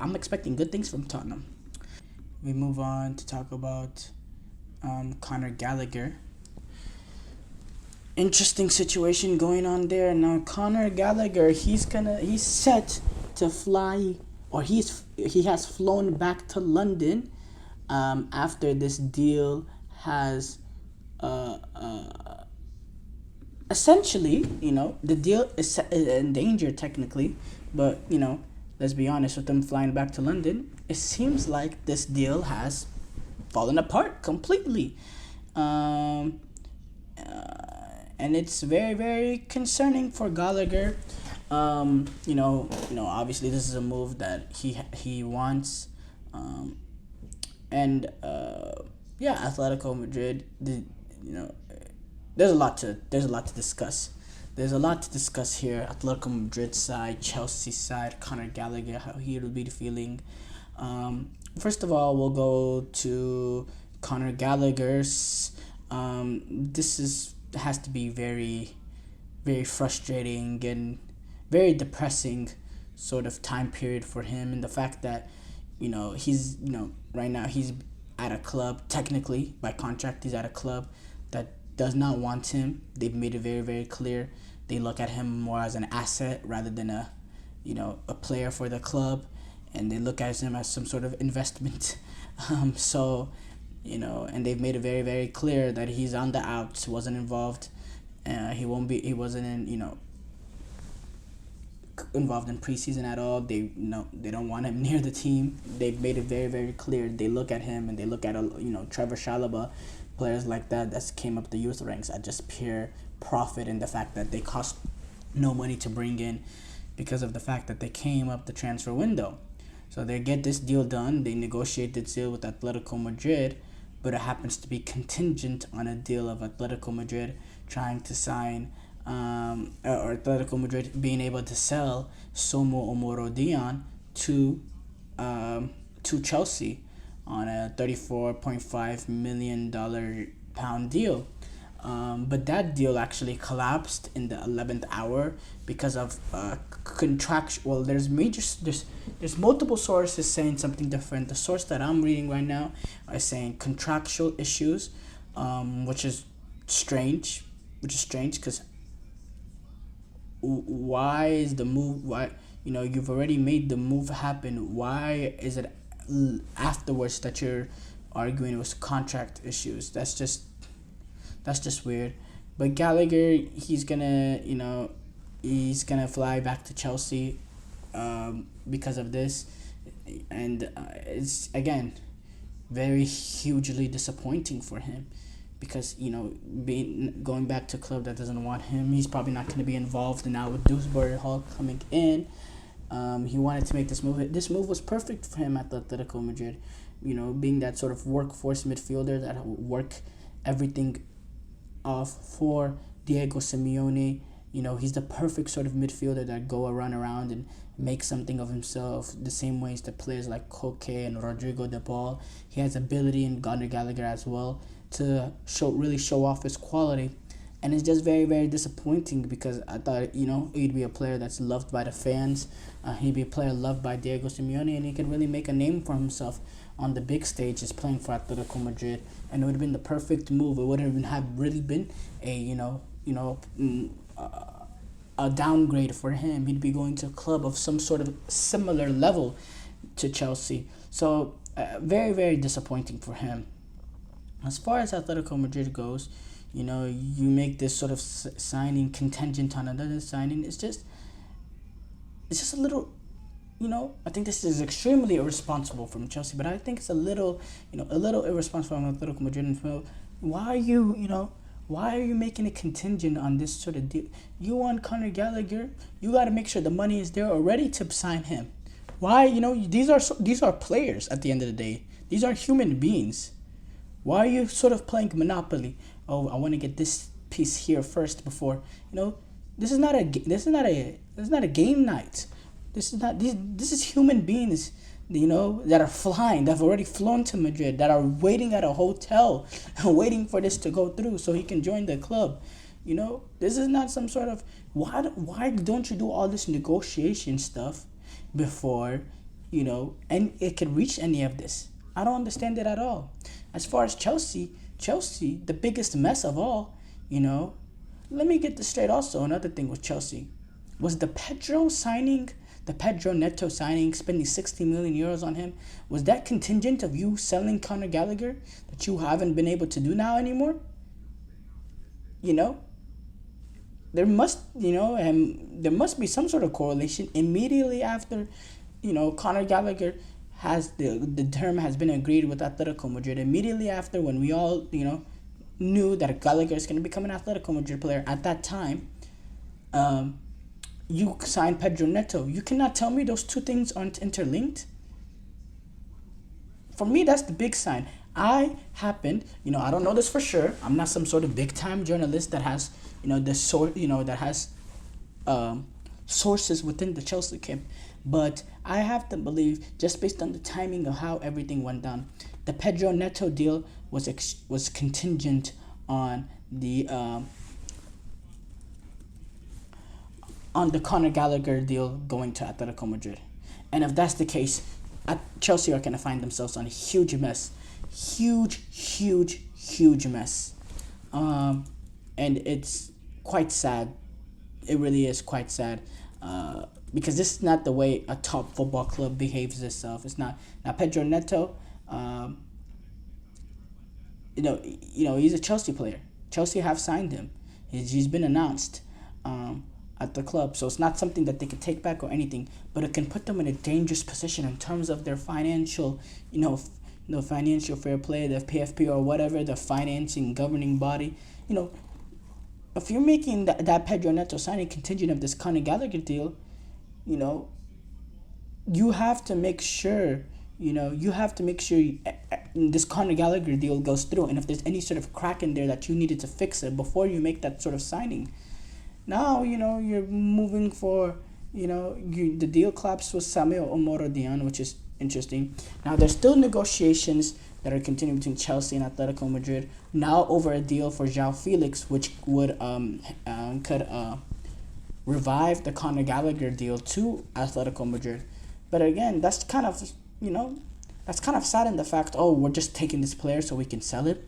I'm expecting good things from Tottenham. We move on to talk about Conor Gallagher. Interesting situation going on there now. Conor Gallagher, he's set to fly, or he has flown back to London after this deal has essentially, the deal is in danger technically, but let's be honest, with them flying back to London, it seems like this deal has fallen apart completely. Um, and it's very, very concerning for Gallagher. Obviously this is a move that he wants, and yeah, Atletico Madrid. There's a lot to discuss. There's a lot to discuss here. Atletico Madrid side, Chelsea side, Conor Gallagher, how he will be feeling. First of all, we'll go to Conor Gallagher's. This has to be very, very frustrating and very depressing sort of time period for him, and the fact that he's right now he's at a club, technically by contract he's at a club that does not want him. They've made it very, very clear. They look at him more as an asset rather than a player for the club, and they look at him as some sort of investment. So and they've made it very, very clear that he's on the outs, wasn't involved. He wasn't involved in preseason at all. They don't want him near the team. They've made it very, very clear. They look at him and they look at Trevor Chalobah, players like that came up the youth ranks at just pure profit, and the fact that they cost no money to bring in because of the fact that they came up the transfer window. So they get this deal done. They negotiate this deal with Atletico Madrid, but it happens to be contingent on a deal of Atletico Madrid trying to sign, or Atletico Madrid being able to sell Somo Omorodion to Chelsea on a $34.5 million pound deal. But that deal actually collapsed in the 11th hour because of contractual. Well, there's multiple sources saying something different. The source that I'm reading right now is saying contractual issues, which is strange. Because why is the move? Why you've already made the move happen? Why is it afterwards that you're arguing it was contract issues? That's just weird. But Gallagher, he's gonna fly back to Chelsea because of this, and it's again very hugely disappointing for him, because going back to a club that doesn't want him, he's probably not going to be involved. And now with Dewsbury Hall coming in, he wanted to make this move. This move was perfect for him at Atletico Madrid, being that sort of workforce midfielder that will work everything off for Diego Simeone. He's the perfect sort of midfielder that run around and make something of himself, the same ways that players like Koke and Rodrigo de Paul. He has ability in Conor Gallagher as well to show off his quality. And it's just very, very disappointing, because I thought, he'd be a player that's loved by the fans. He'd be a player loved by Diego Simeone, and he could really make a name for himself on the big stages playing for Atletico Madrid. And it would have been the perfect move. It wouldn't have really been a downgrade for him. He'd be going to a club of some sort of similar level to Chelsea. So very, very disappointing for him. As far as Atletico Madrid goes, you make this sort of signing contingent on another signing. It's just a little, I think this is extremely irresponsible from Chelsea, but I think it's a little irresponsible from Atletico Madrid. And why are you making it contingent on this sort of deal? You want Conor Gallagher, you got to make sure the money is there already to sign him. Why? These are players at the end of the day. These are human beings. Why are you sort of playing Monopoly? Oh, I want to get this piece here first before, this is not a game night. This is human beings, that are flying, that have already flown to Madrid, that are waiting at a hotel, waiting for this to go through so he can join the club. This is not some sort of, why don't you do all this negotiation stuff before, and it could reach any of this. I don't understand it at all. As far as Chelsea, the biggest mess of all, you know, let me get this straight also. Another thing with Chelsea was the Pedro Neto signing, spending 60 million euros on him. Was that contingent of you selling Conor Gallagher that you haven't been able to do now anymore? You know, there must be some sort of correlation immediately after, Conor Gallagher has the term has been agreed with Atletico Madrid. Immediately after, when we all knew that Gallagher is going to become an Atletico Madrid player at that time, you signed Pedro Neto. You cannot tell me those two things aren't interlinked. For me, that's the big sign. I don't know this for sure. I'm not some sort of big time journalist that has, sources within the Chelsea camp. But I have to believe, just based on the timing of how everything went down, the Pedro Neto deal was contingent on the Conor Gallagher deal going to Atletico Madrid. And if that's the case, Chelsea are going to find themselves on a huge mess. Huge mess. And it's quite sad. It really is quite sad. Because this is not the way a top football club behaves itself. It's not. Now, Pedro Neto, he's a Chelsea player. Chelsea have signed him. He's been announced at the club. So it's not something that they can take back or anything. But it can put them in a dangerous position in terms of their financial, financial fair play, the PFP or whatever, the financing governing body. If you're making that Pedro Neto signing contingent of this Conor Gallagher deal, you have to make sure, this Conor Gallagher deal goes through. And if there's any sort of crack in there that you needed to fix it before you make that sort of signing. Now, you're moving for, the deal collapsed with Samuel Omorodian, which is interesting. Now, there's still negotiations that are continuing between Chelsea and Atletico Madrid. Now over a deal for João Felix, which would could revive the Conor Gallagher deal to Atletico Madrid. But again, that's kind of sad in the fact, we're just taking this player so we can sell it.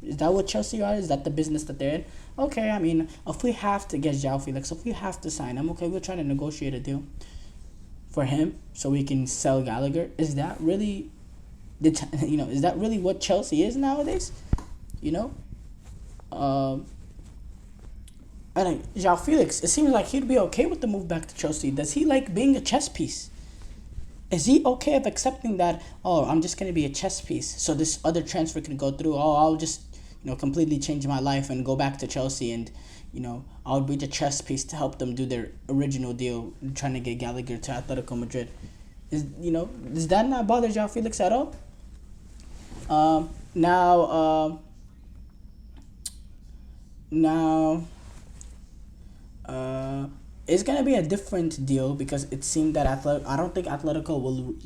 Is that what Chelsea are? Is that the business that they're in? Okay, I mean, if we have to get João Felix, if we have to sign him, okay, we'll try to negotiate a deal for him so we can sell Gallagher. Is that really is that really what Chelsea is nowadays? I think João Felix, it seems like he'd be okay with the move back to Chelsea. Does he like being a chess piece? Is he okay of accepting that, I'm just going to be a chess piece so this other transfer can go through? I'll just, completely change my life and go back to Chelsea and, I'll be the chess piece to help them do their original deal, trying to get Gallagher to Atletico Madrid. Does that not bother João Felix at all? It's gonna be a different deal because it seemed that I don't think Atletico will,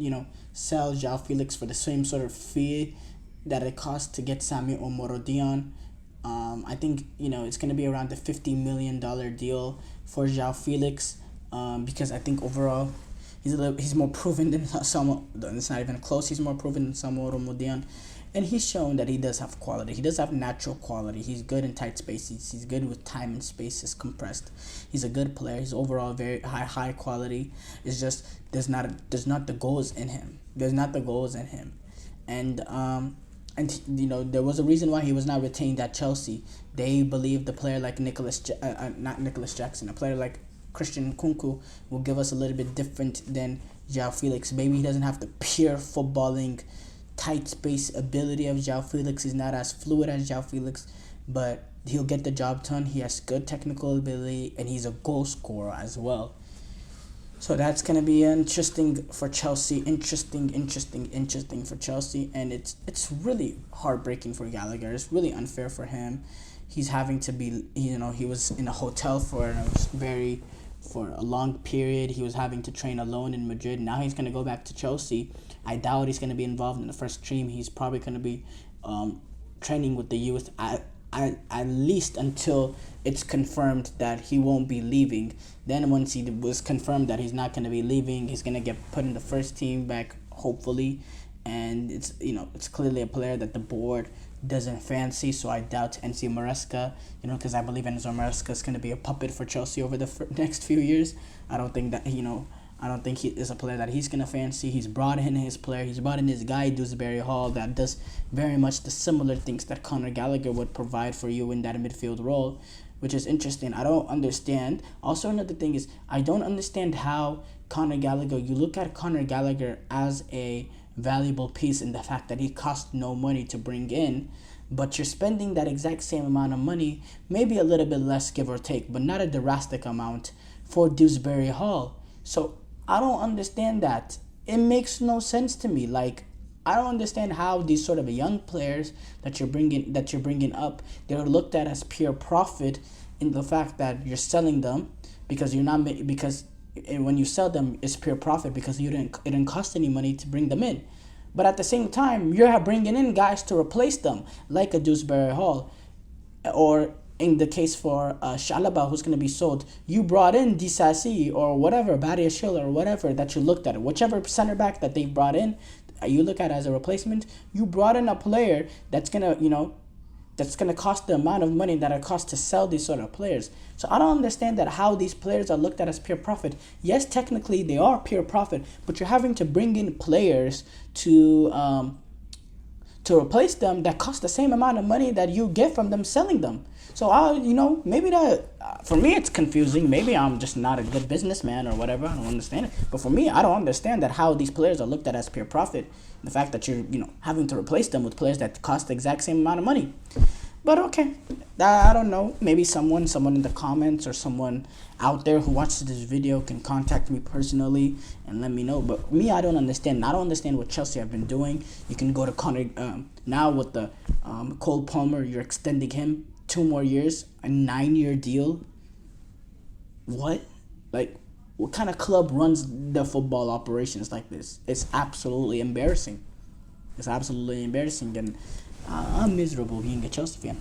sell João Felix for the same sort of fee that it costs to get Samuel Omorodian. I think it's gonna be around the $50 million deal for João Felix. Because I think overall he's more proven than Samuel. It's not even close. He's more proven than Samuel Omorodian. And he's shown that he does have quality. He does have natural quality. He's good in tight spaces. He's good with time and spaces compressed. He's a good player. He's overall very high quality. It's just there's not the goals in him. There's not the goals in him. And there was a reason why he was not retained at Chelsea. They believed the player like not Nicholas Jackson, a player like Christian Nkunku will give us a little bit different than João Felix. Maybe he doesn't have the pure footballing tight space ability of João Felix. He's not as fluid as João Felix, but he'll get the job done. He has good technical ability, and he's a goal scorer as well. So that's going to be interesting for Chelsea. Interesting for Chelsea. And it's really heartbreaking for Gallagher. It's really unfair for him. He's having to be, he was in a hotel for a long period. He was having to train alone in Madrid. Now he's going to go back to Chelsea. I doubt he's going to be involved in the first team. He's probably going to be training with the youth at least until it's confirmed that he won't be leaving. Then once he was confirmed that he's not going to be leaving, he's going to get put in the first team back, hopefully. And it's, it's clearly a player that the board doesn't fancy, so I doubt Enzo Maresca, because I believe Enzo Maresca is going to be a puppet for Chelsea over the next few years. I don't think that, I don't think he is a player that he's going to fancy. He's brought in his player. He's brought in his guy, Dewsbury Hall, that does very much the similar things that Conor Gallagher would provide for you in that midfield role, which is interesting. I don't understand. Also, another thing is, I don't understand how Conor Gallagher, you look at Conor Gallagher as a valuable piece in the fact that he costs no money to bring in, but you're spending that exact same amount of money, maybe a little bit less, give or take, but not a drastic amount, for Dewsbury Hall. So I don't understand that. It makes no sense to me. Like, I don't understand how these sort of young players that you're bringing up, they're looked at as pure profit in the fact that you're selling them because when you sell them, it's pure profit because it didn't cost any money to bring them in. But at the same time, you're bringing in guys to replace them, like a Dewsbury Hall, or in the case for Shalaba, who's going to be sold, you brought in Disasi or whatever, Badiashil or whatever that you looked at, whichever center back that they brought in, you look at as a replacement. You brought in a player that's gonna, that's gonna cost the amount of money that it costs to sell these sort of players. So I don't understand that how these players are looked at as pure profit. Yes, technically they are pure profit, but you're having to bring in players to replace them that cost the same amount of money that you get from them selling them. So maybe that for me it's confusing. Maybe I'm just not a good businessman or whatever. I don't understand it. But for me, I don't understand that how these players are looked at as pure profit. The fact that you're having to replace them with players that cost the exact same amount of money. But okay, I don't know. Maybe someone in the comments or someone out there who watches this video can contact me personally and let me know. But me, I don't understand. I don't understand what Chelsea have been doing. You can go to Conor now with the Cole Palmer. You're extending him 2 more years, a 9-year deal. What? Like, what kind of club runs the football operations like this? It's absolutely embarrassing. And I'm miserable being a Chelsea fan.